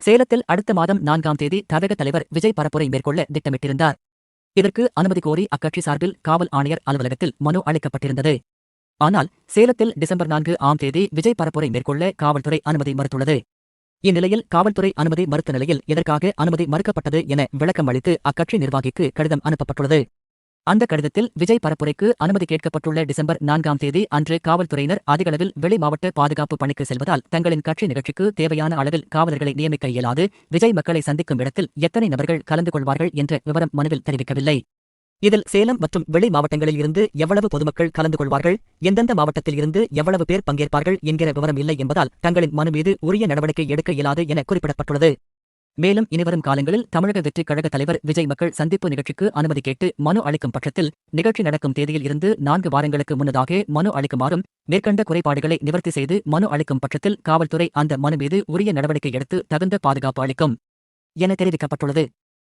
சேலத்தில் அடுத்த மாதம் 4ஆம் தேதி தவேக தலைவர் விஜய் பரப்புரை மேற்கொள்ள திட்டமிட்டிருந்தார். இதற்கு அனுமதி கோரி அக்கட்சி சார்பில் காவல் ஆணையர் அலுவலகத்தில் மனு அளிக்கப்பட்டிருந்தது. ஆனால் சேலத்தில் டிசம்பர் 4ஆம் தேதி விஜய் பரப்புரை மேற்கொள்ள காவல்துறை அனுமதி மறுத்துள்ளது. இந்நிலையில் காவல்துறை அனுமதி மறுத்த நிலையில் எதற்காக அனுமதி மறுக்கப்பட்டது என விளக்கம் அளித்து அக்கட்சி நிர்வாகிக்கு கடிதம் அனுப்பப்பட்டுள்ளது. அந்த கடிதத்தில் விஜய் பரப்புரைக்கு அனுமதி கேட்கப்பட்டுள்ள டிசம்பர் 4ஆம் தேதி அன்று காவல்துறையினர் அதிகளவில் வெளி மாவட்ட பாதுகாப்பு பணிக்கு செல்வதால் தங்களின் கட்சி நிகழ்ச்சிக்கு தேவையான அளவில் காவலர்களை நியமிக்க இயலாது, விஜய் மக்களை சந்திக்கும் இடத்தில் எத்தனை நபர்கள் கலந்து கொள்வார்கள் என்ற விவரம் மனுவில் தெரிவிக்கவில்லை. இதில் சேலம் மற்றும் வெளி மாவட்டங்களில் இருந்து எவ்வளவு பொதுமக்கள் கலந்து கொள்வார்கள், எந்தெந்த மாவட்டத்தில் இருந்து எவ்வளவு பேர் பங்கேற்பார்கள் என்கிற விவரம் இல்லை என்பதால் தங்களின் மனு மீது உரிய நடவடிக்கை எடுக்க இயலாது என குறிப்பிடப்பட்டுள்ளது. மேலும் இனிவரும் காலங்களில் தமிழக வெற்றிக் கழக தலைவர் விஜய் மக்கள் சந்திப்பு நிகழ்ச்சிக்கு அனுமதி கேட்டு மனு அளிக்கும் பட்சத்தில் நிகழ்ச்சி நடக்கும் தேதியில் இருந்து 4 வாரங்களுக்கு முன்னதாக மனு அளிக்குமாறும், மேற்கண்ட குறைபாடுகளை நிவர்த்தி செய்து மனு அளிக்கும் பட்சத்தில் காவல்துறை அந்த மனு மீது உரிய நடவடிக்கை எடுத்து தகுந்த பாதுகாப்பு அளிக்கும் என தெரிவிக்கப்பட்டுள்ளது.